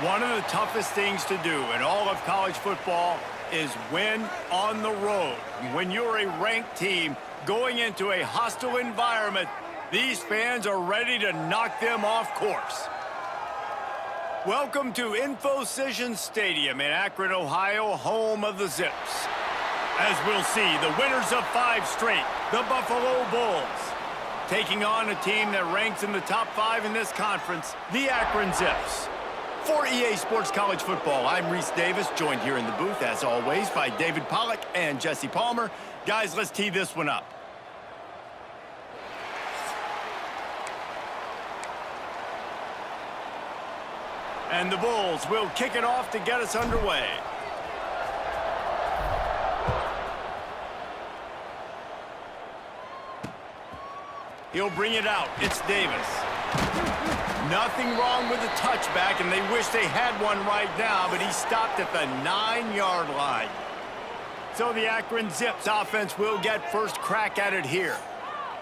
One of the toughest things to do in all of college football is win on the road. When you're a ranked team going into a hostile environment, these fans are ready to knock them off course. Welcome to InfoCision Stadium in Akron, Ohio, home of the Zips. As we'll see, the winners of 5 straight, the Buffalo Bulls, taking on a team that ranks in the top 5 in this conference, the Akron Zips. For EA Sports College Football, I'm Reese Davis, joined here in the booth, as always, by David Pollack and Jesse Palmer. Guys, let's tee this one up. And the Bulls will kick it off to get us underway. He'll bring it out. It's Davis. Nothing wrong with the touchback, and they wish they had one right now, but he stopped at the 9-yard line. So the Akron Zips offense will get first crack at it here.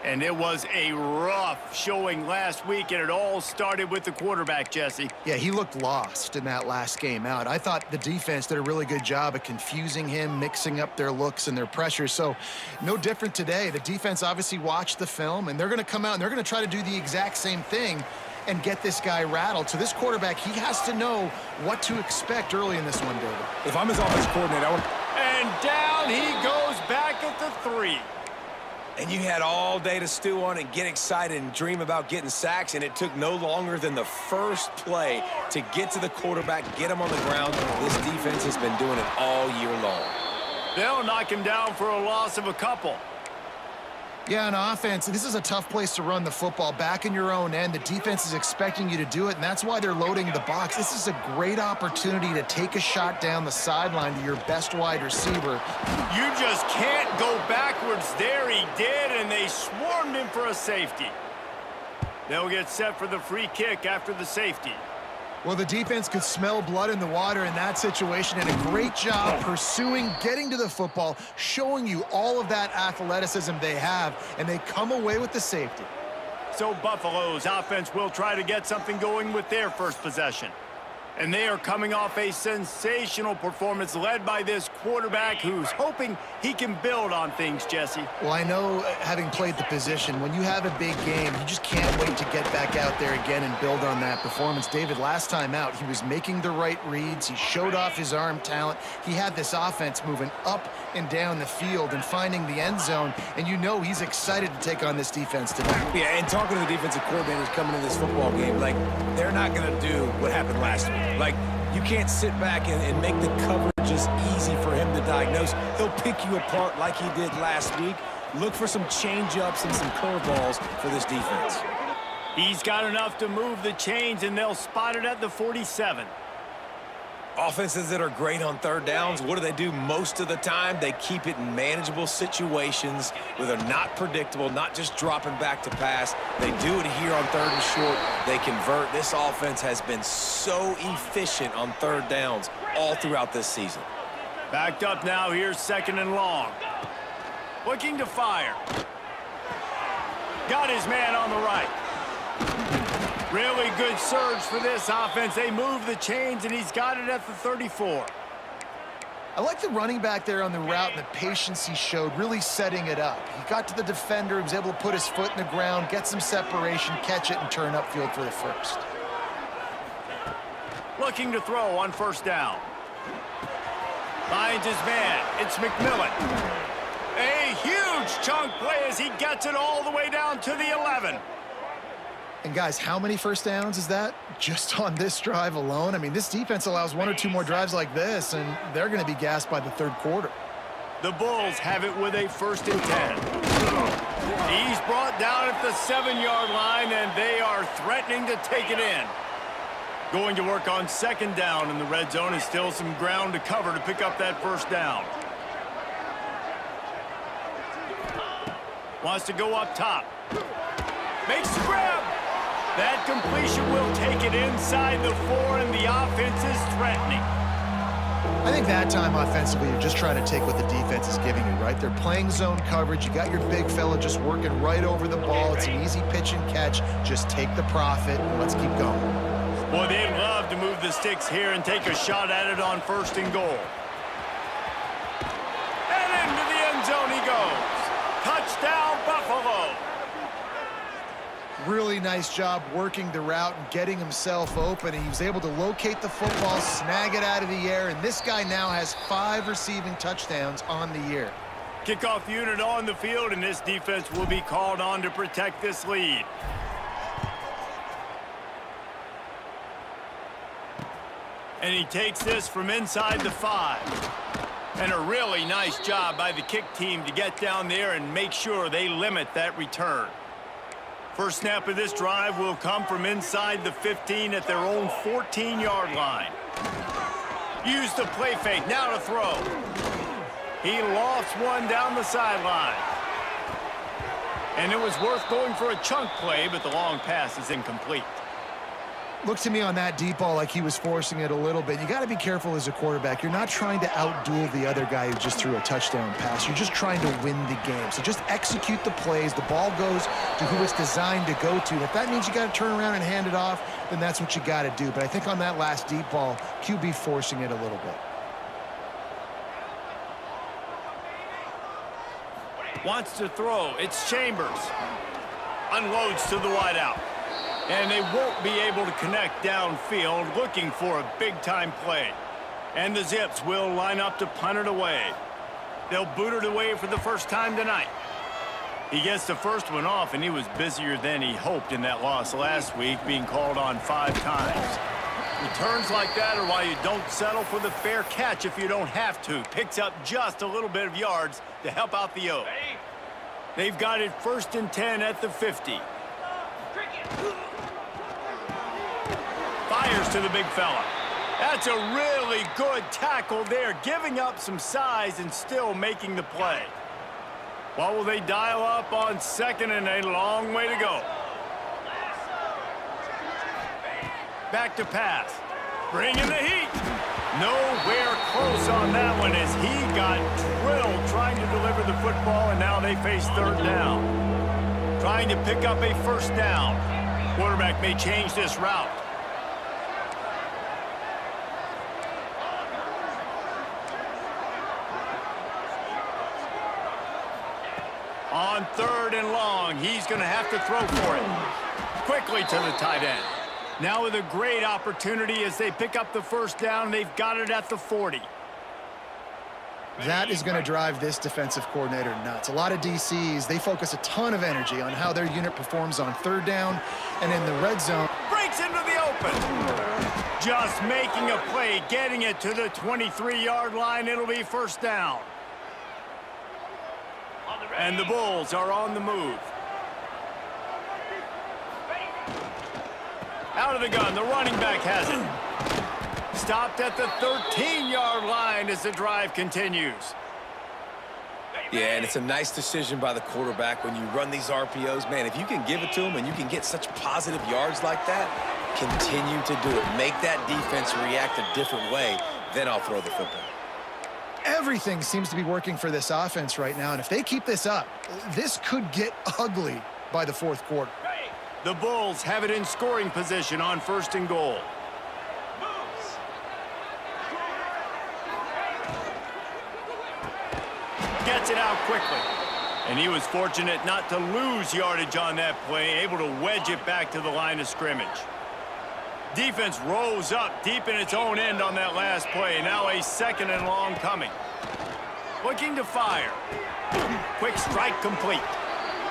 And it was a rough showing last week, and it all started with the quarterback, Jesse. Yeah, he looked lost in that last game out. I thought the defense did a really good job of confusing him, mixing up their looks and their pressures. So no different today. The defense obviously watched the film, and they're going to come out and they're going to try to do the exact same thing and get this guy rattled. So this quarterback, he has to know what to expect early in this one, David. If I'm his offensive coordinator, I would... And down he goes back at the 3. And you had all day to stew on and get excited and dream about getting sacks, and it took no longer than the first play to get to the quarterback, get him on the ground. This defense has been doing it all year long. They'll knock him down for a loss of a couple. Yeah, on offense, this is a tough place to run the football. Back in your own end, the defense is expecting you to do it, and that's why they're loading the box. This is a great opportunity to take a shot down the sideline to your best wide receiver. You just can't go backwards there. He did, and they swarmed him for a safety. They'll get set for the free kick after the safety. Well, the defense could smell blood in the water in that situation, and a great job pursuing, getting to the football, showing you all of that athleticism they have, and they come away with the safety. So Buffalo's offense will try to get something going with their first possession. And they are coming off a sensational performance led by this quarterback who's hoping he can build on things, Jesse. Well, I know, having played the position, when you have a big game, you just can't wait to get back out there again and build on that performance. David, last time out, he was making the right reads. He showed off his arm talent. He had this offense moving up and down the field and finding the end zone, and you know he's excited to take on this defense tonight. Yeah, and talking to the defensive coordinators coming into this football game, like, they're not going to do what happened last week. Like, you can't sit back and make the coverage just easy for him to diagnose. He'll pick you apart like he did last week. Look for some change-ups and some curveballs for this defense. He's got enough to move the chains, and they'll spot it at the 47. Offenses that are great on third downs, what do they do most of the time? They keep it in manageable situations where they're not predictable, not just dropping back to pass. They do it here on third and short. They convert. This offense has been so efficient on third downs all throughout this season. Backed up now, here's 2nd and long. Looking to fire. Got his man on the right. Really good surge for this offense. They move the chains, and he's got it at the 34. I like the running back there on the route and the patience he showed, really setting it up. He got to the defender, he was able to put his foot in the ground, get some separation, catch it, and turn upfield for the first. Looking to throw on 1st down. Finds his man. It's McMillan. A huge chunk play as he gets it all the way down to the 11. And guys, how many first downs is that just on this drive alone? I mean, this defense allows 1 or 2 more drives like this, and they're going to be gassed by the 3rd quarter. The Bulls have it with a 1st and 10. He's brought down at the 7-yard line, and they are threatening to take it in. Going to work on 2nd down in the red zone, and still some ground to cover to pick up that 1st down. Wants to go up top. Makes the grab. That completion will take it inside the 4, and the offense is threatening. I think that time offensively, you're just trying to take what the defense is giving you, right? They're playing zone coverage. You got your big fella just working right over the ball. It's an easy pitch and catch. Just take the profit, and let's keep going. Boy, they'd love to move the sticks here and take a shot at it on 1st and goal. And into the end zone he goes. Touchdown, Buffalo. Really nice job working the route and getting himself open. He was able to locate the football, snag it out of the air, and this guy now has 5 receiving touchdowns on the year. Kickoff unit on the field, and this defense will be called on to protect this lead. And he takes this from inside the 5. And a really nice job by the kick team to get down there and make sure they limit that return. First snap of this drive will come from inside the 15 at their own 14-yard line. Use the play fake, now to throw. He lofts one down the sideline. And it was worth going for a chunk play, but the long pass is incomplete. Looked to me on that deep ball like he was forcing it a little bit. You got to be careful as a quarterback. You're not trying to outduel the other guy who just threw a touchdown pass. You're just trying to win the game. So just execute the plays. The ball goes to who it's designed to go to. If that means you got to turn around and hand it off, then that's what you got to do. But I think on that last deep ball, QB forcing it a little bit. Wants to throw. It's Chambers. Unloads to the wideout. And they won't be able to connect downfield, looking for a big-time play. And the Zips will line up to punt it away. They'll boot it away for the first time tonight. He gets the first one off, and he was busier than he hoped in that loss last week, being called on 5 times. Returns like that are why you don't settle for the fair catch if you don't have to. Picks up just a little bit of yards to help out the O. They've got it 1st and 10 at the 50. Fires to the big fella. That's a really good tackle there, giving up some size and still making the play. What will they dial up on 2nd and a long way to go? Back to pass. Bringing the heat. Nowhere close on that one as he got drilled trying to deliver the football, and now they face 3rd down. Trying to pick up a 1st down. Quarterback may change this route. On 3rd and long, he's going to have to throw for it. Quickly to the tight end. Now with a great opportunity as they pick up the 1st down, they've got it at the 40. That is going to drive this defensive coordinator nuts. A lot of DCs, they focus a ton of energy on how their unit performs on 3rd down and in the red zone. Breaks into the open. Just making a play, getting it to the 23-yard line. It'll be 1st down. And the Bulls are on the move. Out of the gun, the running back has it. Stopped at the 13-yard line as the drive continues. Yeah, and it's a nice decision by the quarterback when you run these RPOs. Man, if you can give it to him and you can get such positive yards like that, continue to do it. Make that defense react a different way, then I'll throw the football. Everything seems to be working for this offense right now, and if they keep this up, this could get ugly by the 4th quarter. The Bulls have it in scoring position on 1st and goal. Gets it out quickly. And he was fortunate not to lose yardage on that play, able to wedge it back to the line of scrimmage. Defense rose up deep in its own end on that last play. Now a 2nd and long coming. Looking to fire. Quick strike complete.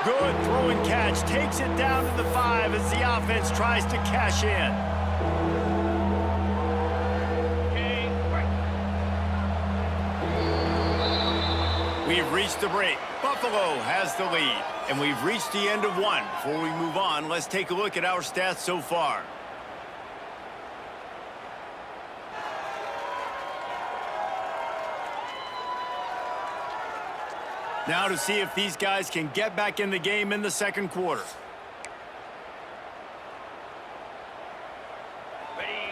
Good throw and catch. Takes it down to the 5 as the offense tries to cash in. We've reached the break. Buffalo has the lead. And we've reached the end of one. Before we move on, let's take a look at our stats so far. Now to see if these guys can get back in the game in the 2nd quarter.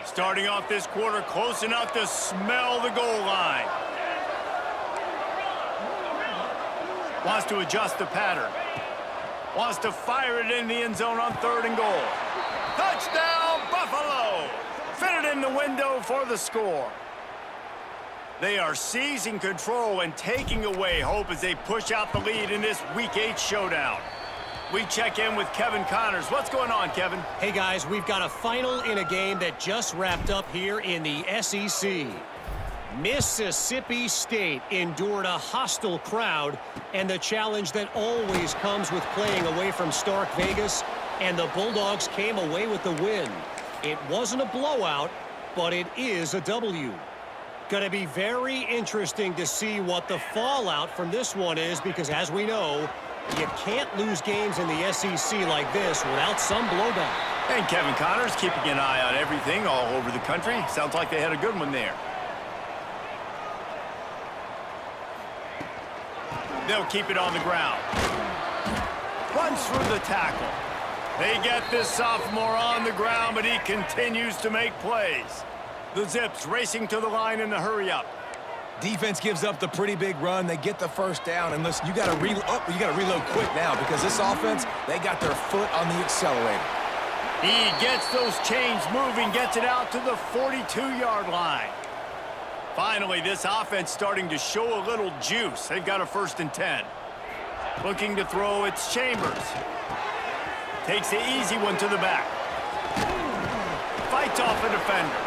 Starting off this quarter close enough to smell the goal line. Wants to adjust the pattern. Wants to fire it in the end zone on 3rd and goal. Touchdown, Buffalo! Fitted in the window for the score. They are seizing control and taking away hope as they push out the lead in this Week 8 showdown. We check in with Kevin Connors. What's going on, Kevin? Hey, guys, we've got a final in a game that just wrapped up here in the SEC. Mississippi State endured a hostile crowd and the challenge that always comes with playing away from Stark Vegas, and the Bulldogs came away with the win. It wasn't a blowout, but it is a W. Going to be very interesting to see what the fallout from this one is, because as we know, you can't lose games in the SEC like this without some blowback. And Kevin Connors keeping an eye on everything all over the country. Sounds like they had a good one there. They'll keep it on the ground. Runs through the tackle. They get this sophomore on the ground, but he continues to make plays. The Zips racing to the line in the hurry-up. Defense gives up the pretty big run. They get the first down, and listen, you got to reload quick now, because this offense, they got their foot on the accelerator. He gets those chains moving, gets it out to the 42-yard line. Finally, this offense starting to show a little juice. They've got a 1st and 10. Looking to throw, it's Chambers. Takes the easy one to the back. Fights off a defender.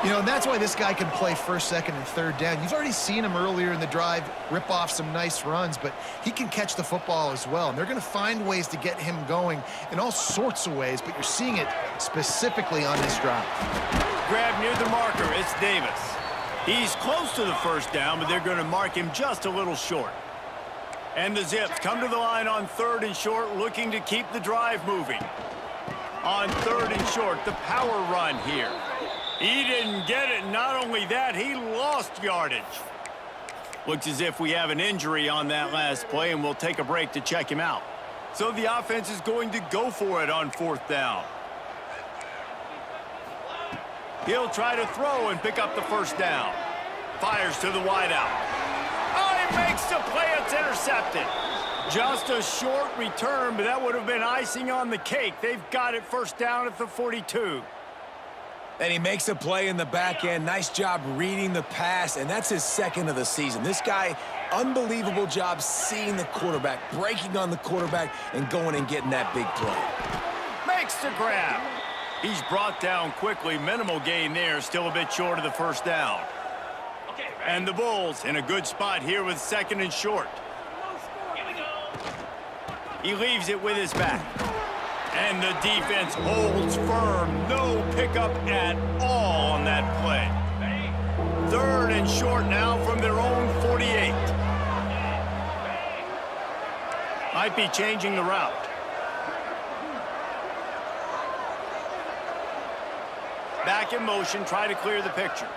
You know, and that's why this guy can play 1st, 2nd, and 3rd down. You've already seen him earlier in the drive rip off some nice runs, but he can catch the football as well. And they're going to find ways to get him going in all sorts of ways, but you're seeing it specifically on this drive. Grab near the marker, it's Davis. He's close to the 1st down, but they're going to mark him just a little short. And the Zips come to the line on 3rd and short, looking to keep the drive moving. On 3rd and short, the power run here. He didn't get it. Not only that, he lost yardage. Looks as if we have an injury on that last play, and we'll take a break to check him out. So the offense is going to go for it on 4th down. He'll try to throw and pick up the 1st down. Fires to the wideout. Oh, he makes the play. It's intercepted. Just a short return, but that would have been icing on the cake. They've got it 1st down at the 42. And he makes a play in the back end. Nice job reading the pass, and that's his 2nd of the season. This guy, unbelievable job seeing the quarterback, breaking on the quarterback, and going and getting that big play. Makes the grab. He's brought down quickly. Minimal gain there, still a bit short of the 1st down. And the Bulls in a good spot here with 2nd and short. He leaves it with his back. And the defense holds firm. No pickup at all on that play. 3rd and short now from their own 48. Might be changing the route. Back in motion, try to clear the picture.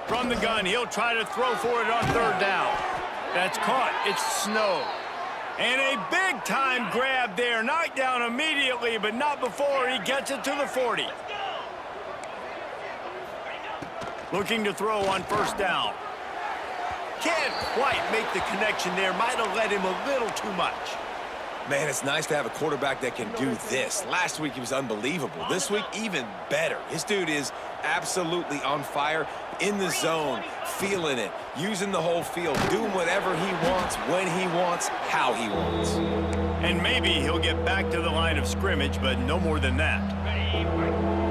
From the gun, he'll try to throw for it on 3rd down. That's caught. It's Snow. And a big-time grab there. Knocked down immediately, but not before he gets it to the 40. Looking to throw on 1st down. Can't quite make the connection there. Might have led him a little too much. Man, it's nice to have a quarterback that can do this. Last week, he was unbelievable. This week, even better. His dude is absolutely on fire, in the zone, feeling it, using the whole field, doing whatever he wants, when he wants, how he wants. And maybe he'll get back to the line of scrimmage, but no more than that.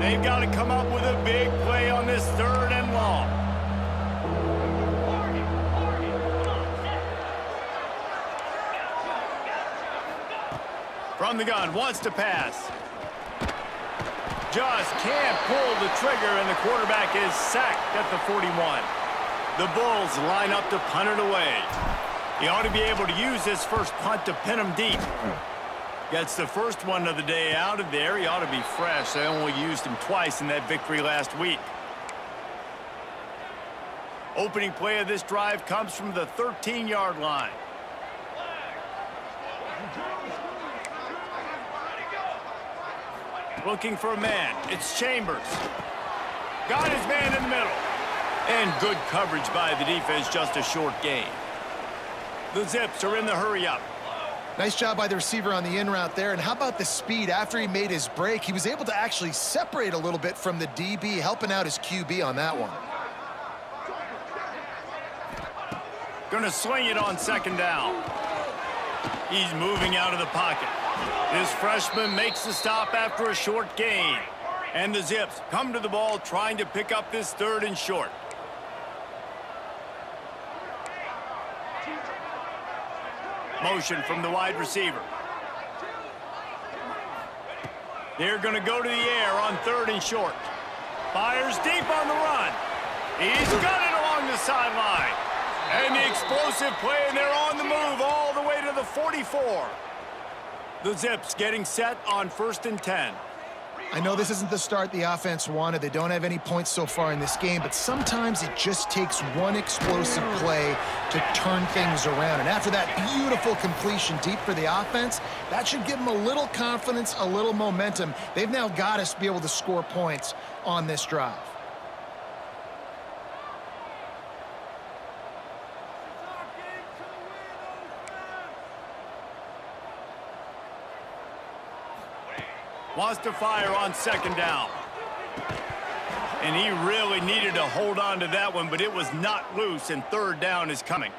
They've got to come up with a big play on this 3rd and long. From the gun, wants to pass. Just can't pull the trigger, and the quarterback is sacked at the 41. The Bulls line up to punt it away. He ought to be able to use this 1st punt to pin him deep. Gets the 1st one of the day out of there. He ought to be fresh. They only used him twice in that victory last week. Opening play of this drive comes from the 13-yard line. Looking for a man. It's Chambers. Got his man in the middle. And good coverage by the defense, just a short gain. The Zips are in the hurry-up. Nice job by the receiver on the in route there. And how about the speed? After he made his break, he was able to actually separate a little bit from the DB, helping out his QB on that one. Gonna sling it on second down. He's moving out of the pocket. This freshman makes the stop after a short gain. And the Zips come to the ball trying to pick up this 3rd and short. Motion from the wide receiver. They're going to go to the air on 3rd and short. Fires deep on the run. He's got it along the sideline. And the explosive play, and they're on the move all the way to the 44. The Zips getting set on 1st and 10. I know this isn't the start the offense wanted. They don't have any points so far in this game, but sometimes it just takes one explosive play to turn things around. And after that beautiful completion deep for the offense, that should give them a little confidence, a little momentum. They've now got us to be able to score points on this drive. Wants to fire on 2nd down. And he really needed to hold on to that one, but it was not loose, and 3rd down is coming.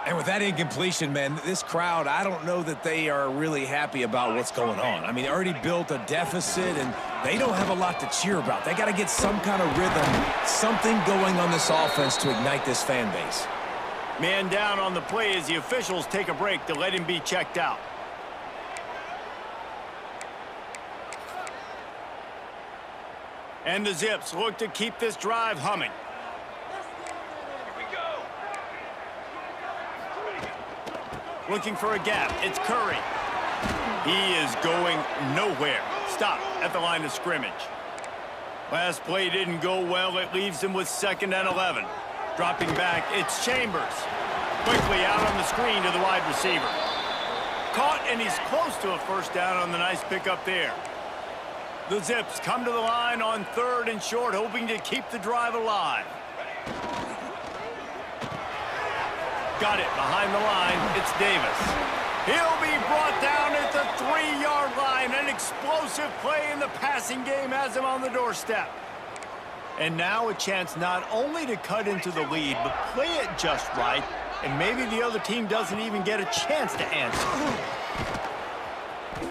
And with that incompletion, man, this crowd, I don't know that they are really happy about what's going on. I mean, they already built a deficit, and they don't have a lot to cheer about. They got to get some kind of rhythm, something going on this offense to ignite this fan base. Man down on the play as the officials take a break to let him be checked out. And the Zips look to keep this drive humming. Looking for a gap. It's Curry. He is going nowhere. Stop at the line of scrimmage. Last play didn't go well. It leaves him with 2nd and 11. Dropping back, it's Chambers. Quickly out on the screen to the wide receiver. Caught, and he's close to a 1st down on the nice pickup there. The Zips come to the line on 3rd and short, hoping to keep the drive alive. Got it behind the line. It's Davis. He'll be brought down at the 3-yard line. An explosive play in the passing game has him on the doorstep. And now a chance not only to cut into the lead, but play it just right, and maybe the other team doesn't even get a chance to answer.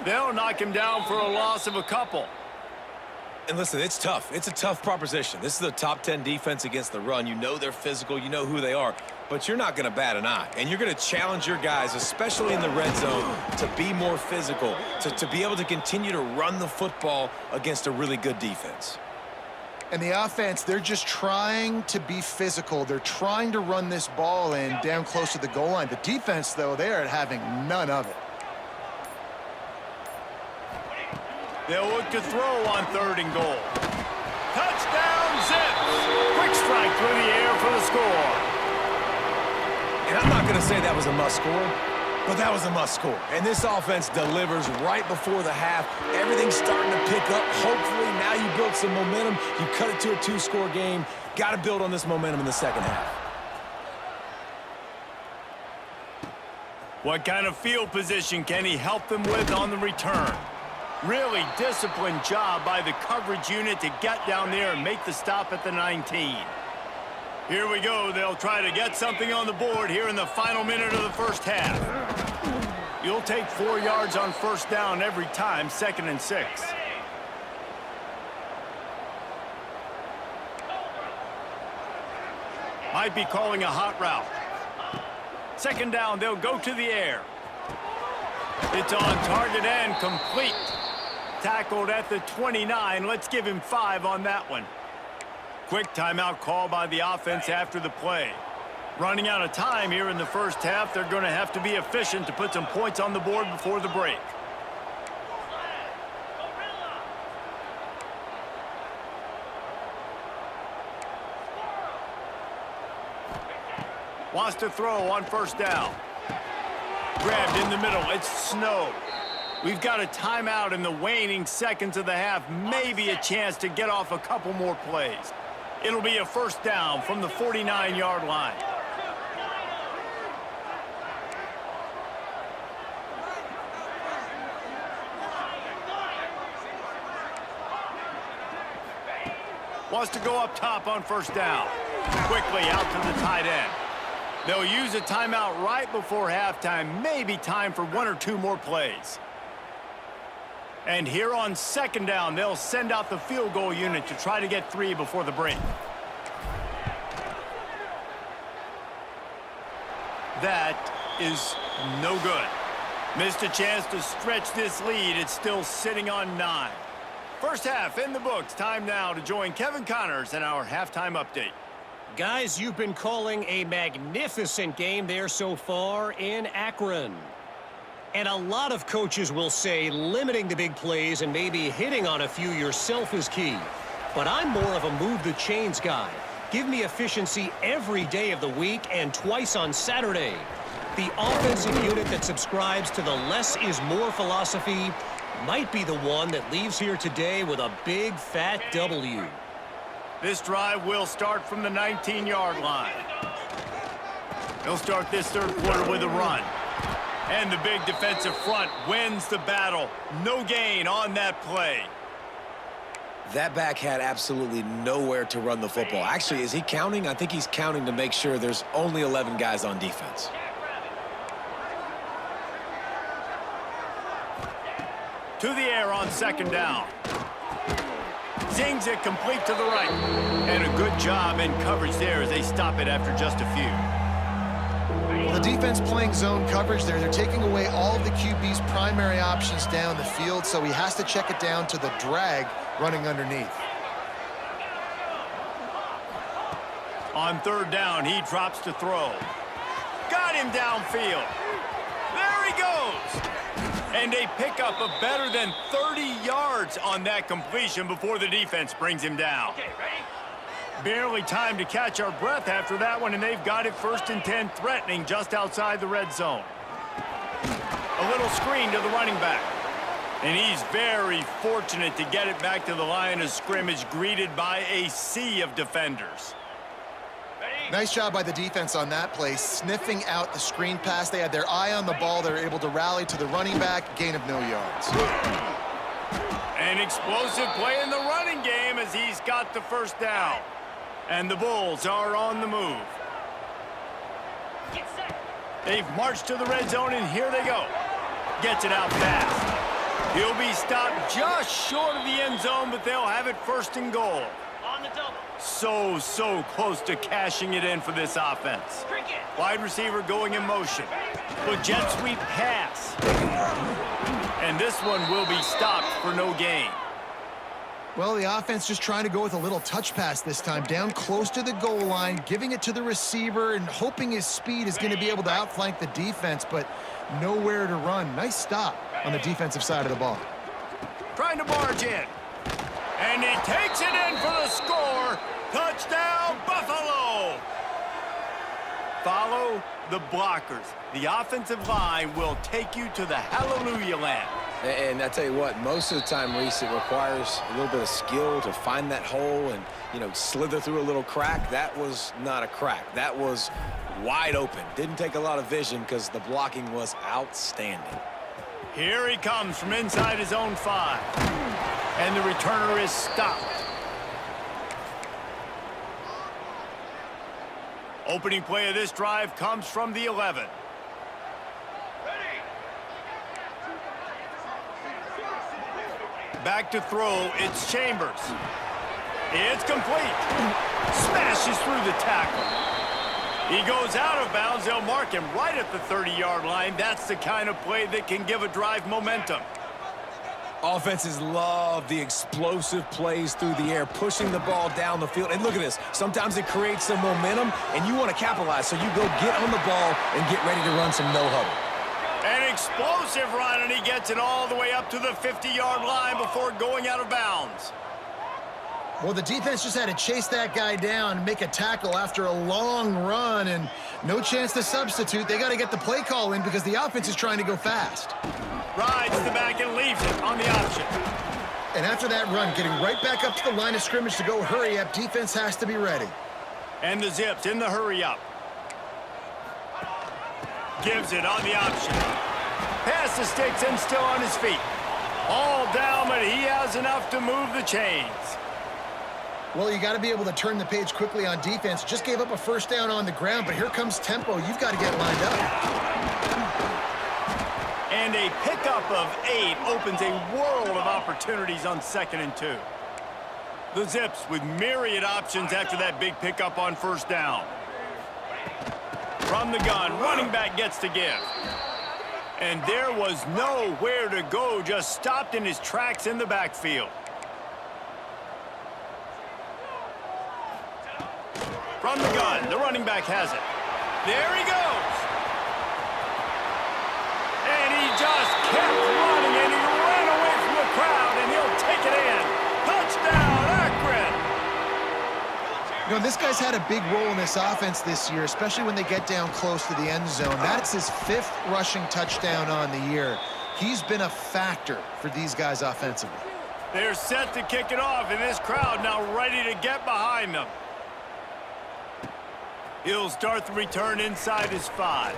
They'll knock him down for a loss of a couple. And listen, it's tough. It's a tough proposition. This is a top 10 defense against the run. You know they're physical. You know who they are. But you're not going to bat an eye. And you're going to challenge your guys, especially in the red zone, to be more physical, to be able to continue to run the football against a really good defense. And the offense, they're just trying to be physical. They're trying to run this ball in down close to the goal line. The defense, though, they're having none of it. They'll look to throw on 3rd and goal. Touchdown, Zips! Quick strike through the air for the score. And I'm not going to say that was a must-score, but that was a must-score. And this offense delivers right before the half. Everything's starting to pick up. Hopefully, now you build some momentum. You cut it to a 2-score game. Got to build on this momentum in the 2nd half. What kind of field position can he help them with on the return? Really disciplined job by the coverage unit to get down there and make the stop at the 19. Here we go. They'll try to get something on the board here in the final minute of the 1st half. You'll take 4 yards on 1st down every time, 2nd and 6. Might be calling a hot route. 2nd down, they'll go to the air. It's on target and complete. Tackled at the 29. Let's give him 5 on that one. Quick timeout call by the offense after the play. Running out of time here in the 1st half. They're going to have to be efficient to put some points on the board before the break. Wants to throw on 1st down. Grabbed in the middle. It's Snow. We've got a timeout in the waning seconds of the half. Maybe a chance to get off a couple more plays. It'll be a 1st down from the 49-yard line. Wants to go up top on first down. Quickly out to the tight end. They'll use a timeout right before halftime. Maybe time for 1 or 2 more plays. And here on second down, they'll send out the field goal unit to try to get 3 before the break. That is no good. Missed a chance to stretch this lead. It's still sitting on 9. First half in the books. Time now to join Kevin Connors in our halftime update. Guys, you've been calling a magnificent game there so far in Akron. And a lot of coaches will say limiting the big plays and maybe hitting on a few yourself is key. But I'm more of a move the chains guy. Give me efficiency every day of the week and twice on Saturday. The offensive unit that subscribes to the less is more philosophy might be the one that leaves here today with a big fat W. This drive will start from the 19-yard line. They'll start this third quarter with a run. And the big defensive front wins the battle. No gain on that play. That back had absolutely nowhere to run the football. Actually, is he counting? I think he's counting to make sure there's only 11 guys on defense. To the air on second down. Zings it complete to the right. And a good job in coverage there as they stop it after just a few. The defense playing zone coverage there. They're taking away all of the QB's primary options down the field, so he has to check it down to the drag running underneath. On third down, he drops to throw. Got him downfield. There he goes. And a pickup of better than 30 yards on that completion before the defense brings him down. Okay, ready? Barely time to catch our breath after that one, and they've got it 1st and 10, threatening just outside the red zone. A little screen to the running back. And he's very fortunate to get it back to the line of scrimmage, greeted by a sea of defenders. Nice job by the defense on that play, sniffing out the screen pass. They had their eye on the ball. They were able to rally to the running back, gain of no yards. An explosive play in the running game as he's got the first down. And the Bulls are on the move. They've marched to the red zone, and here they go. Gets it out fast. He'll be stopped just short of the end zone, but they'll have it 1st and goal. On the double. So close to cashing it in for this offense. Wide receiver going in motion. But jet sweep pass. And this one will be stopped for no gain. Well, the offense just trying to go with a little touch pass this time, down close to the goal line, giving it to the receiver and hoping his speed is going to be able to outflank the defense, but nowhere to run. Nice stop on the defensive side of the ball. Trying to barge in. And he takes it in for the score. Touchdown, Buffalo! Follow the blockers. The offensive line will take you to the hallelujah land. And I tell you what, most of the time, Reese, it requires a little bit of skill to find that hole and, you know, slither through a little crack. That was not a crack. That was wide open. Didn't take a lot of vision because the blocking was outstanding. Here he comes from inside his own 5. And the returner is stopped. Opening play of this drive comes from the 11. Back to throw, it's Chambers. It's complete. Smashes through the tackle. He goes out of bounds. They'll mark him right at the 30-yard line. That's the kind of play that can give a drive momentum. Offenses love the explosive plays through the air, pushing the ball down the field. And look at this. Sometimes it creates some momentum, and you want to capitalize. So you go get on the ball and get ready to run some no-huddle. An explosive run, and he gets it all the way up to the 50-yard line before going out of bounds. Well, the defense just had to chase that guy down and make a tackle after a long run, and no chance to substitute. They got to get the play call in because the offense is trying to go fast. Rides the back and leaves it on the option. And after that run, getting right back up to the line of scrimmage to go hurry up, defense has to be ready. And the Zips in the hurry up. Gives it on the option. Pass the sticks and still on his feet. All down, but he has enough to move the chains. Well, you got to be able to turn the page quickly on defense. Just gave up a first down on the ground, but here comes tempo. You've got to get lined up. And a pickup of 8 opens a world of opportunities on 2nd and 2. The Zips with myriad options after that big pickup on first down. From the gun, running back gets to give. And there was nowhere to go, just stopped in his tracks in the backfield. From the gun, the running back has it. There he goes. And he just kept running, and he ran away from the crowd, and he'll take it in. Touchdown, Akron! You know, this guy's had a big role in this offense this year, especially when they get down close to the end zone. That's his 5th rushing touchdown on the year. He's been a factor for these guys offensively. They're set to kick it off, and this crowd now ready to get behind them. He'll start the return inside his 5.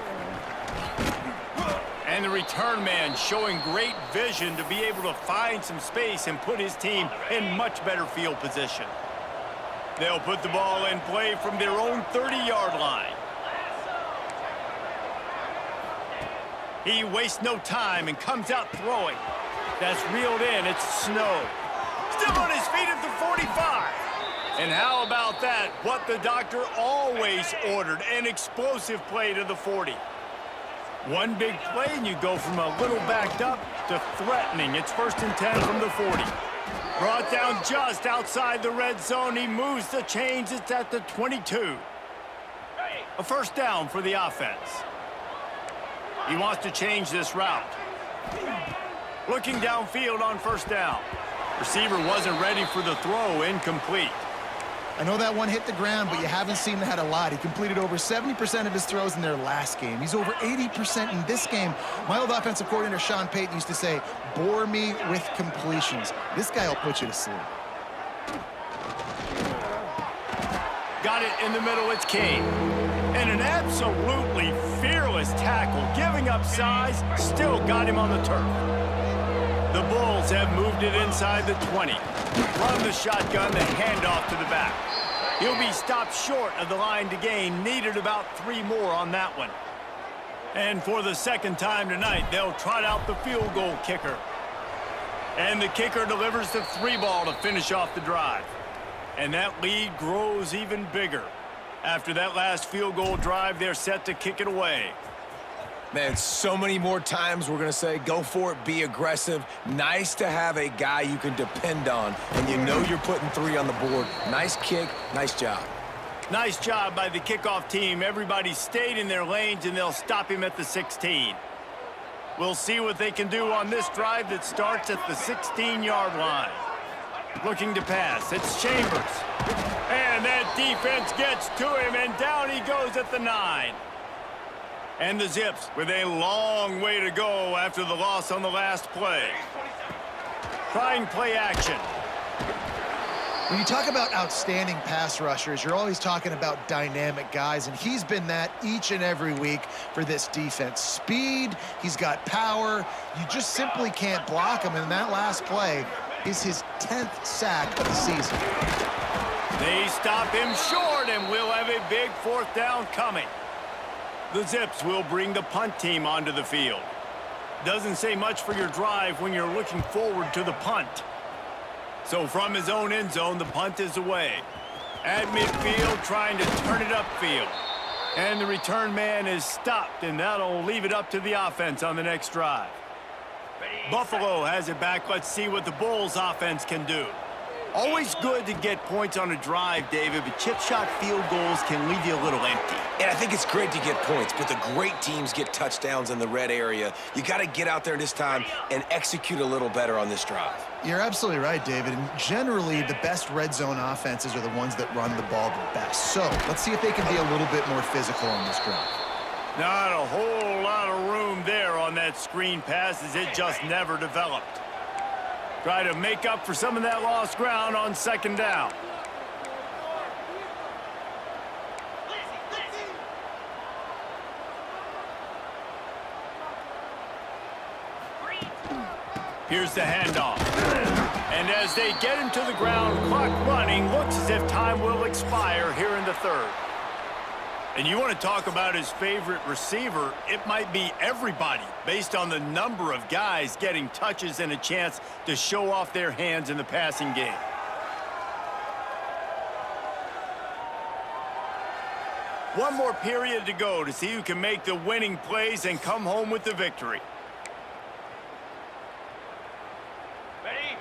And the return man showing great vision to be able to find some space and put his team in much better field position. They'll put the ball in play from their own 30-yard line. He wastes no time and comes out throwing. That's reeled in. It's Snow. Still on his feet at the 45. And how about that? What the doctor always ordered, an explosive play to the 40. One big play, and you go from a little backed up to threatening. It's 1st and 10 from the 40. Brought down just outside the red zone. He moves the chains. It's at the 22. A first down for the offense. He wants to change this route. Looking downfield on first down. Receiver wasn't ready for the throw, incomplete. I know that one hit the ground, but you haven't seen that a lot. He completed over 70% of his throws in their last game. He's over 80% in this game. My old offensive coordinator, Sean Payton, used to say, bore me with completions. This guy will put you to sleep. Got it in the middle, it's King. And an absolutely fearless tackle, giving up size, still got him on the turf. The Bulls have moved it inside the 20. From the shotgun, the handoff to the back. He'll be stopped short of the line to gain. Needed about 3 more on that one. And for the 2nd time tonight, they'll trot out the field goal kicker. And the kicker delivers the 3 ball to finish off the drive. And that lead grows even bigger. After that last field goal drive, they're set to kick it away. Man, so many more times we're going to say, go for it, be aggressive. Nice to have a guy you can depend on, and you know you're putting 3 on the board. Nice kick, nice job. Nice job by the kickoff team. Everybody stayed in their lanes, and they'll stop him at the 16. We'll see what they can do on this drive that starts at the 16-yard line. Looking to pass. It's Chambers. And that defense gets to him, and down he goes at the 9. And the Zips with a long way to go after the loss on the last play. Trying play action. When you talk about outstanding pass rushers, you're always talking about dynamic guys, and he's been that each and every week for this defense. Speed, he's got power. You just simply can't block him, and that last play is his 10th sack of the season. They stop him short, and we'll have a big 4th down coming. The Zips will bring the punt team onto the field. Doesn't say much for your drive when you're looking forward to the punt. So from his own end zone, the punt is away. At midfield, trying to turn it upfield. And the return man is stopped, and that'll leave it up to the offense on the next drive. Buffalo has it back. Let's see what the Bulls offense can do. Always good to get points on a drive, David, but chip shot field goals can leave you a little empty. And I think it's great to get points, but the great teams get touchdowns in the red area. You got to get out there this time and execute a little better on this drive. You're absolutely right, David. And generally, the best red zone offenses are the ones that run the ball the best. So let's see if they can be a little bit more physical on this drive. Not a whole lot of room there on that screen pass, as it just never developed. Try to make up for some of that lost ground on 2nd down. Here's the handoff. And as they get into the ground, clock running, looks as if time will expire here in the third. And you want to talk about his favorite receiver, it might be everybody, based on the number of guys getting touches and a chance to show off their hands in the passing game. One more period to go to see who can make the winning plays and come home with the victory.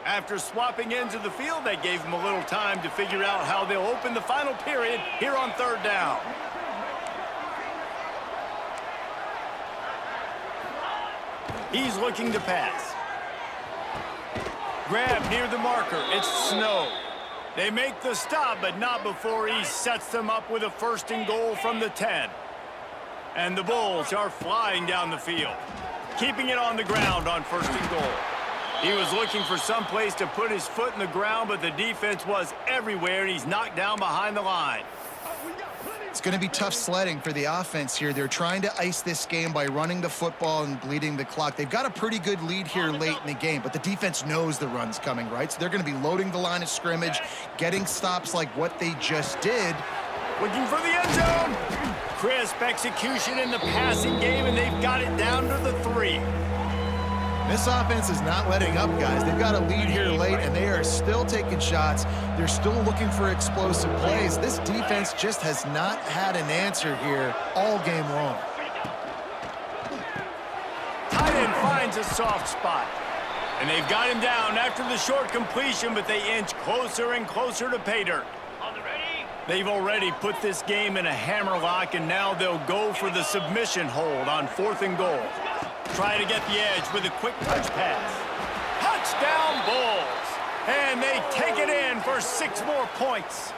After swapping ends of the field, that gave them a little time to figure out how they'll open the final period here on third down. He's looking to pass. Grab near the marker. It's Snow. They make the stop, but not before he sets them up with a 1st and goal from the 10. And the Bulls are flying down the field, keeping it on the ground on 1st and goal. He was looking for some place to put his foot in the ground, but the defense was everywhere, and he's knocked down behind the line. It's going to be tough sledding for the offense here. They're trying to ice this game by running the football and bleeding the clock. They've got a pretty good lead here late in the game, but the defense knows the run's coming, right? So they're going to be loading the line of scrimmage, getting stops like what they just did. Looking for the end zone. Crisp execution in the passing game, and they've got it down to the 3. This offense is not letting up, guys. They've got a lead here late, and they are still taking shots. They're still looking for explosive plays. This defense just has not had an answer here all game long. Tight end finds a soft spot. And they've got him down after the short completion, but they inch closer and closer to pay dirt. They've already put this game in a hammerlock, and now they'll go for the submission hold on 4th and goal. Try to get the edge with a quick touch pass. Touchdown Bulls! And they take it in for 6 more points.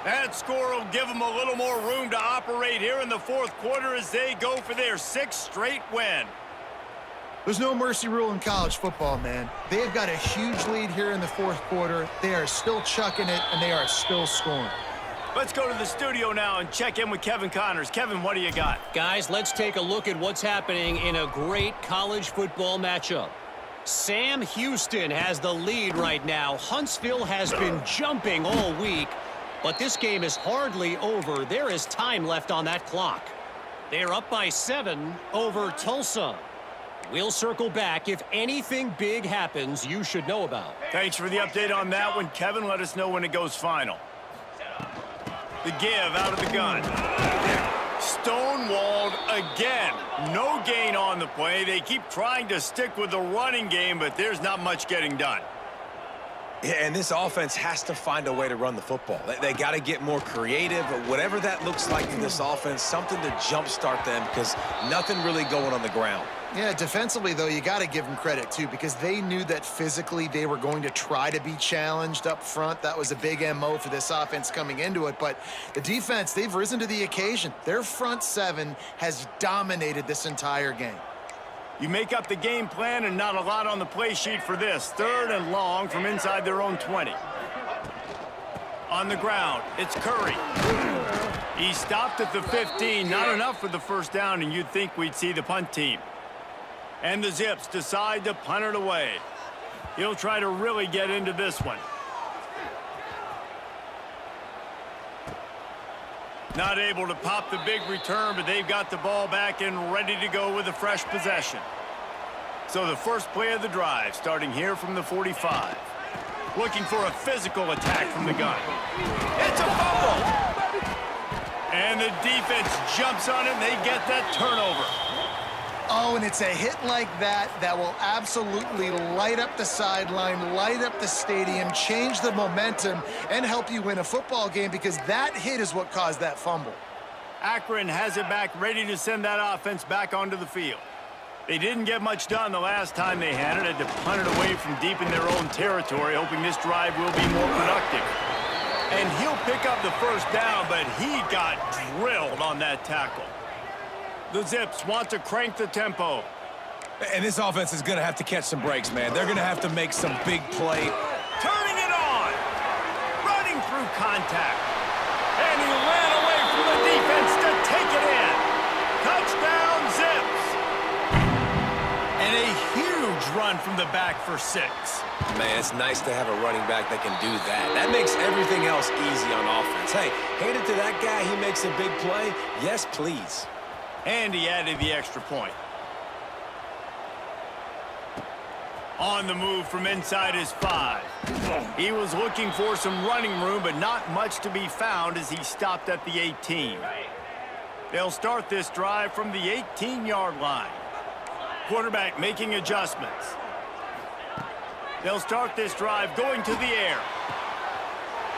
That score will give them a little more room to operate here in the 4th quarter as they go for their 6th straight win. There's no mercy rule in college football, man. They've got a huge lead here in the 4th quarter. They are still chucking it, and they are still scoring. Let's go to the studio now and check in with Kevin Connors. Kevin, what do you got? Guys, let's take a look at what's happening in a great college football matchup. Sam Houston has the lead right now. Huntsville has been jumping all week, but this game is hardly over. There is time left on that clock. They're up by 7 over Tulsa. We'll circle back. If anything big happens, you should know about. Thanks for the update on that one, Kevin. Let us know when it goes final. The give out of the gun. Stonewalled again. No gain on the play. They keep trying to stick with the running game, but there's not much getting done. Yeah, and this offense has to find a way to run the football. They got to get more creative, but whatever that looks like in this offense, something to jumpstart them because nothing really going on the ground. Yeah, defensively, though, you got to give them credit, too, because they knew that physically they were going to try to be challenged up front. That was a big MO for this offense coming into it. But the defense, they've risen to the occasion. Their front 7 has dominated this entire game. You make up the game plan and not a lot on the play sheet for this. 3rd and long from inside their own 20. On the ground, it's Curry. He stopped at the 15. Not enough for the 1st down, and you'd think we'd see the punt team. And the Zips decide to punt it away. He'll try to really get into this one. Not able to pop the big return, but they've got the ball back and ready to go with a fresh possession. So the first play of the drive, starting here from the 45. Looking for a physical attack from the gun. It's a fumble! And the defense jumps on it, and they get that turnover. Oh, and it's a hit like that that will absolutely light up the sideline, light up the stadium, change the momentum, and help you win a football game because that hit is what caused that fumble. Akron has it back, ready to send that offense back onto the field. They didn't get much done the last time they had it to punt it away from deep in their own territory, hoping this drive will be more productive. And he'll pick up the 1st down, but he got drilled on that tackle. The Zips want to crank the tempo. And this offense is going to have to catch some breaks, man. They're going to have to make some big play. Turning it on. Running through contact. And he ran away from the defense to take it in. Touchdown, Zips. And a huge run run from the back for 6. Man, it's nice to have a running back that can do that. That makes everything else easy on offense. Hey, hand it to that guy. He makes a big play. Yes, please. And he added the extra point. On the move from inside his 5. He was looking for some running room, but not much to be found as he stopped at the 18. They'll start this drive from the 18-yard line. Quarterback making adjustments. They'll start this drive going to the air.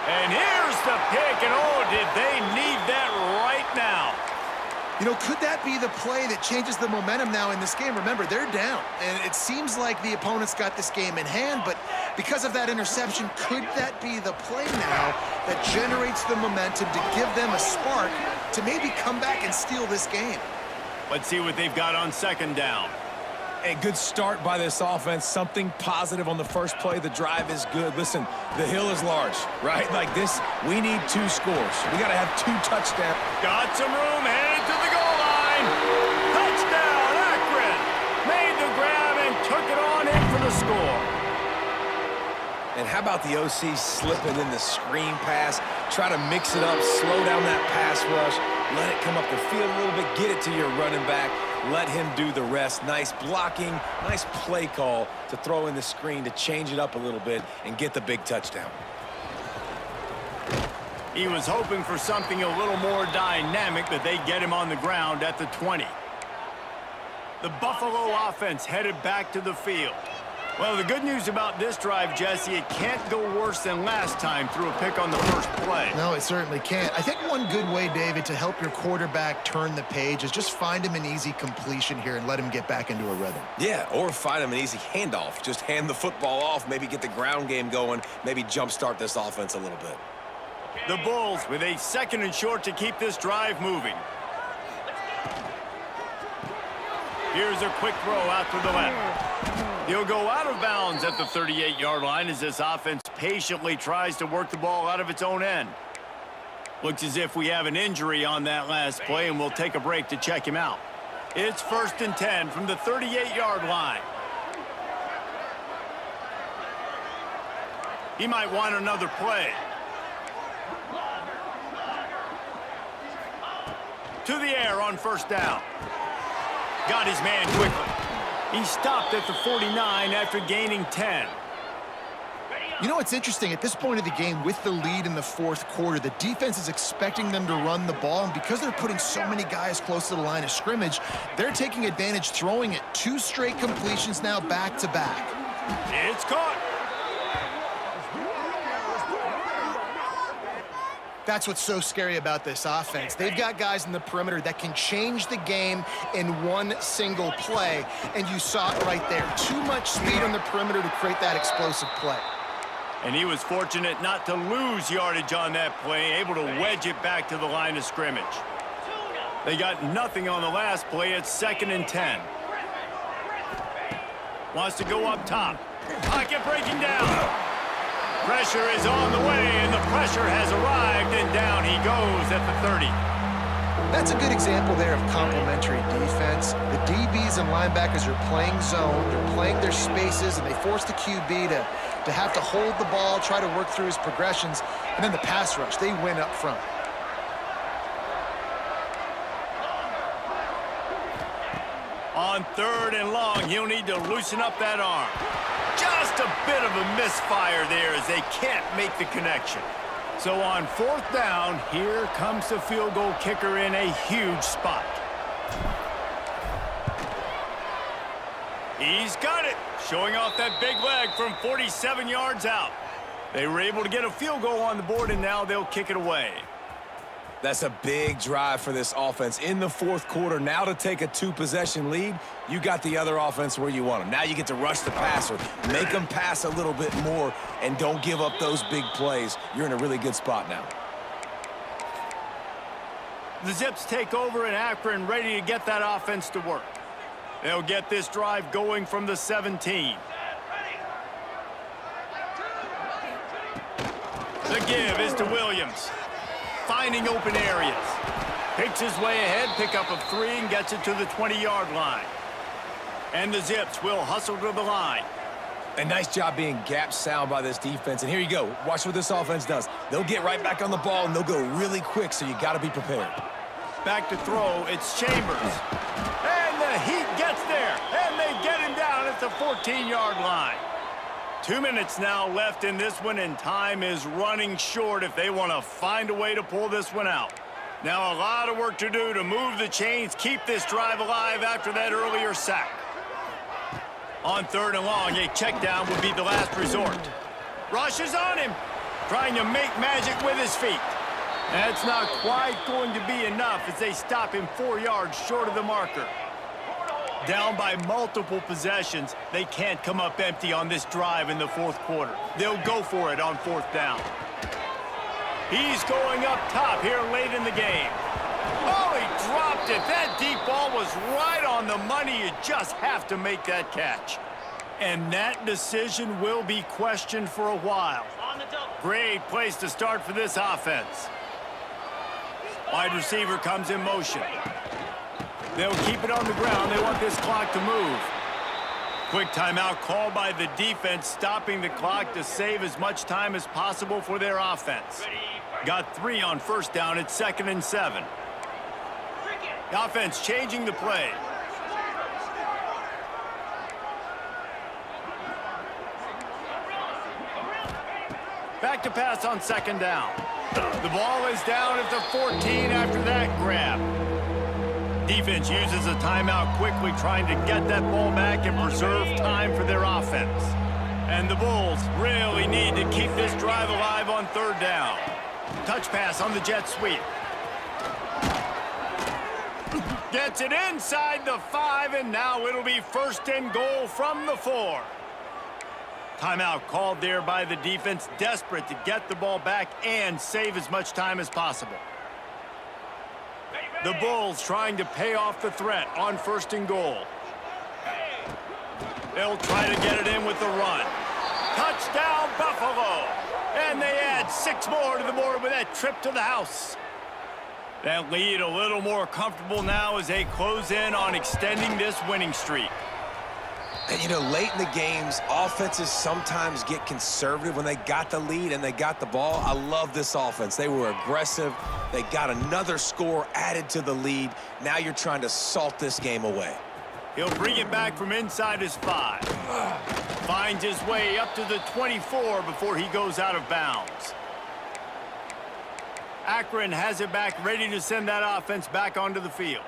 And here's the pick, and oh, did they need that right now. You know, could that be the play that changes the momentum now in this game? Remember, they're down, and it seems like the opponent's got this game in hand, but because of that interception, could that be the play now that generates the momentum to give them a spark to maybe come back and steal this game? Let's see what they've got on second down. A good start by this offense. Something positive on the first play. The drive is good. Listen, the hill is large, right? Like this, we need 2 scores. We got to have 2 touchdowns. Got some room, headed to the goal line. Touchdown, Akron. Made the grab and took it on in for the score. And how about the OC slipping in the screen pass? Try to mix it up, slow down that pass rush, let it come up the field a little bit, get it to your running back, let him do the rest. Nice blocking, nice play call to throw in the screen to change it up a little bit and get the big touchdown. He was hoping for something a little more dynamic, but they get him on the ground at the 20. The Buffalo offense headed back to the field. Well, the good news about this drive, Jesse, it can't go worse than last time through a pick on the first play. No, it certainly can't. I think one good way, David, to help your quarterback turn the page is just find him an easy completion here and let him get back into a rhythm. Yeah, or find him an easy handoff. Just hand the football off, maybe get the ground game going, maybe jumpstart this offense a little bit. The Bulls with a 2nd and short to keep this drive moving. Here's a quick throw out to the left. He'll go out of bounds at the 38-yard line as this offense patiently tries to work the ball out of its own end. Looks as if we have an injury on that last play, and we'll take a break to check him out. It's 1st and 10 from the 38-yard line. He might want another play. To the air on 1st down. Got his man quickly. He stopped at the 49 after gaining 10. You know what's interesting? At this point of the game, with the lead in the 4th quarter, the defense is expecting them to run the ball, and because they're putting so many guys close to the line of scrimmage, they're taking advantage, throwing it 2 straight completions now back-to-back. It's caught. That's what's so scary about this offense. They've got guys in the perimeter that can change the game in one single play, and you saw it right there. Too much speed on the perimeter to create that explosive play. And he was fortunate not to lose yardage on that play, able to wedge it back to the line of scrimmage. They got nothing on the last play. It's 2nd and 10. Wants to go up top. Pocket breaking down. Pressure is on the way, and the pressure has arrived, and down he goes at the 30. That's a good example there of complementary defense. The DBs and linebackers are playing zone, they're playing their spaces, and they force the QB to have to hold the ball, try to work through his progressions, and then the pass rush, they win up front. On 3rd and long, he'll need to loosen up that arm. Just a bit of a misfire there as they can't make the connection. So on 4th down, here comes the field goal kicker in a huge spot. He's got it, showing off that big leg from 47 yards out. They were able to get a field goal on the board, and now they'll kick it away. That's a big drive for this offense in the 4th quarter. Now to take a 2-possession lead, you got the other offense where you want them. Now you get to rush the passer, make them pass a little bit more, and don't give up those big plays. You're in a really good spot now. The Zips take over in Akron, ready to get that offense to work. They'll get this drive going from the 17. The give is to Williams. Finding open areas. Picks his way ahead, pick up of 3, and gets it to the 20-yard line. And the Zips will hustle to the line. A nice job being gap sound by this defense. And here you go. Watch what this offense does. They'll get right back on the ball, and they'll go really quick, so you got to be prepared. Back to throw, it's Chambers. And the Heat gets there, and they get him down at the 14-yard line. 2 minutes now left in this one, and time is running short if they want to find a way to pull this one out. Now a lot of work to do to move the chains, keep this drive alive after that earlier sack. On 3rd and long, a check down would be the last resort. Rush is on him, trying to make magic with his feet. That's not quite going to be enough as they stop him 4 yards short of the marker. Down by multiple possessions, they can't come up empty on this drive in the 4th quarter. They'll go for it on 4th down. He's going up top here late in the game. Oh, he dropped it. That deep ball was right on the money. You just have to make that catch. And that decision will be questioned for a while. Great place to start for this offense. Wide receiver comes in motion. They'll keep it on the ground. They want this clock to move. Quick timeout called by the defense, stopping the clock to save as much time as possible for their offense. Got 3 on 1st down. It's 2nd and 7. The offense changing the play. Back to pass on 2nd down. The ball is down at the 14 after that grab. Defense uses a timeout quickly, trying to get that ball back and preserve time for their offense. And the Bulls really need to keep this drive alive on 3rd down. Touch pass on the jet sweep. Gets it inside the 5, and now it'll be 1st and goal from the 4. Timeout called there by the defense, desperate to get the ball back and save as much time as possible. The Bulls trying to pay off the threat on 1st and goal. They'll try to get it in with the run. Touchdown, Buffalo! And they add 6 more to the board with that trip to the house. That lead a little more comfortable now as they close in on extending this winning streak. And, you know, late in the games, offenses sometimes get conservative when they got the lead and they got the ball. I love this offense. They were aggressive. They got another score added to the lead. Now you're trying to salt this game away. He'll bring it back from inside his 5. Finds his way up to the 24 before he goes out of bounds. Akron has it back, ready to send that offense back onto the field.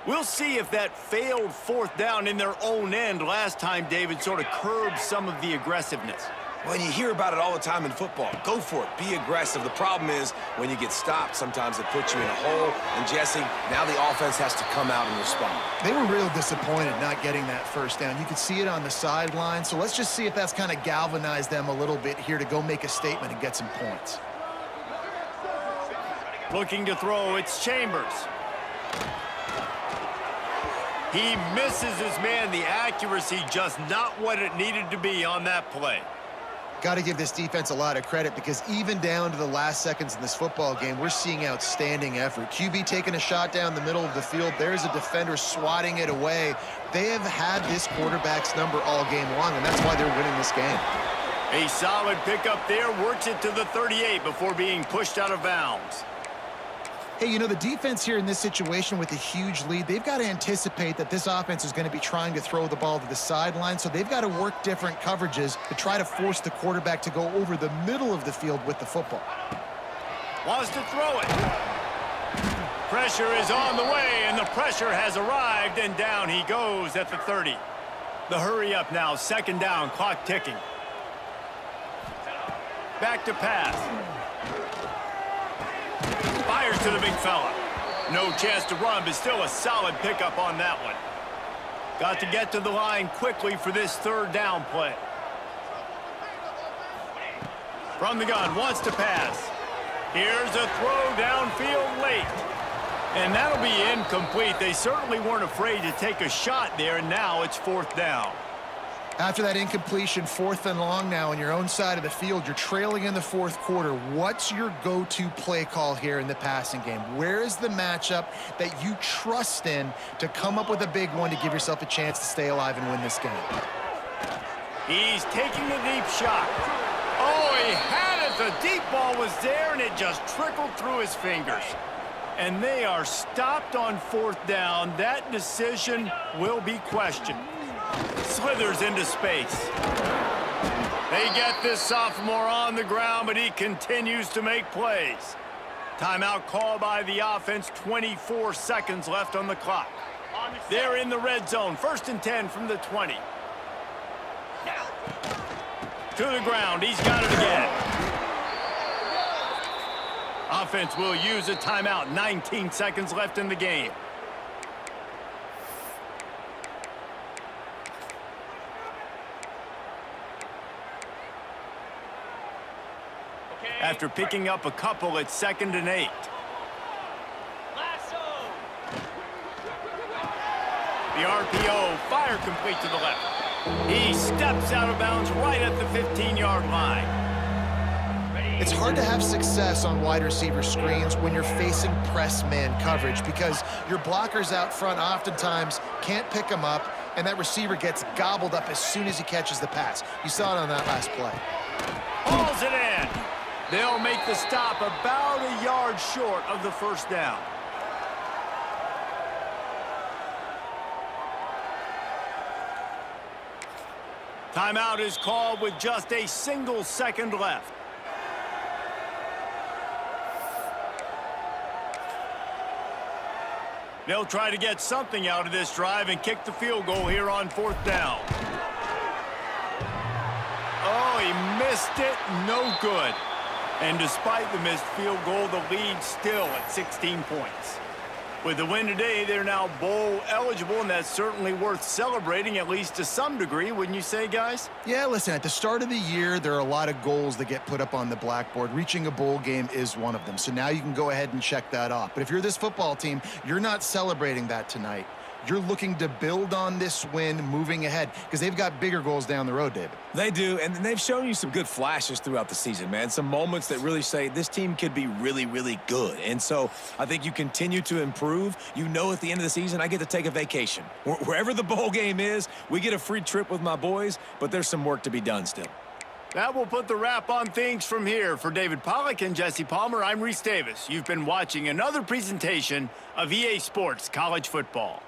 We'll see if that failed 4th down in their own end last time, David, sort of curbed some of the aggressiveness. Well, you hear about it all the time in football. Go for it. Be aggressive. The problem is when you get stopped, sometimes it puts you in a hole. And, Jesse, now the offense has to come out and respond. They were real disappointed not getting that 1st down. You could see it on the sideline. So let's just see if that's kind of galvanized them a little bit here to go make a statement and get some points. Looking to throw, it's Chambers. He misses his man. The accuracy just not what it needed to be on that play. Got to give this defense a lot of credit because even down to the last seconds in this football game, we're seeing outstanding effort. QB taking a shot down the middle of the field. There's a defender swatting it away. They have had this quarterback's number all game long, and that's why they're winning this game. A solid pickup there, works it to the 38 before being pushed out of bounds. Hey, you know, the defense here in this situation with a huge lead, they've got to anticipate that this offense is going to be trying to throw the ball to the sideline, so they've got to work different coverages to try to force the quarterback to go over the middle of the field with the football. Wants to throw it. Pressure is on the way, and the pressure has arrived, and down he goes at the 30. The hurry up now, 2nd down, clock ticking. Back to pass. Fires to the big fella. No chance to run, but still a solid pickup on that one. Got to get to the line quickly for this 3rd down play. From the gun, wants to pass. Here's a throw downfield late. And that'll be incomplete. They certainly weren't afraid to take a shot there, and now it's 4th down. After that incompletion, 4th and long now on your own side of the field, you're trailing in the 4th quarter. What's your go-to play call here in the passing game? Where is the matchup that you trust in to come up with a big one to give yourself a chance to stay alive and win this game? He's taking the deep shot. Oh, he had it. The deep ball was there, and it just trickled through his fingers. And they are stopped on 4th down. That decision will be questioned. Slithers into space. They get this sophomore on the ground, but he continues to make plays. Timeout called by the offense, 24 seconds left on the clock. They're in the red zone, 1st and 10 from the 20. To the ground, he's got it again. Offense will use a timeout, 19 seconds left in the game. After picking up a couple, it's 2nd and 8. The RPO, fire complete to the left. He steps out of bounds right at the 15-yard line. It's hard to have success on wide receiver screens when you're facing press man coverage because your blockers out front oftentimes can't pick them up, and that receiver gets gobbled up as soon as he catches the pass. You saw it on that last play. Hauls it in. They'll make the stop about a yard short of the 1st down. Timeout is called with just a single second left. They'll try to get something out of this drive and kick the field goal here on 4th down. Oh, he missed it. No good. And despite the missed field goal, the lead still at 16 points. With the win today, they're now bowl eligible, and that's certainly worth celebrating, at least to some degree, wouldn't you say, guys? Yeah, listen, at the start of the year, there are a lot of goals that get put up on the blackboard. Reaching a bowl game is one of them. So now you can go ahead and check that off. But if you're this football team, you're not celebrating that tonight. You're looking to build on this win moving ahead because they've got bigger goals down the road, David. They do, and they've shown you some good flashes throughout the season, man. Some moments that really say this team could be really, really good. And so I think you continue to improve. You know, at the end of the season, I get to take a vacation. Wherever the bowl game is, we get a free trip with my boys, but there's some work to be done still. That will put the wrap on things from here. For David Pollack and Jesse Palmer, I'm Reese Davis. You've been watching another presentation of EA Sports College Football.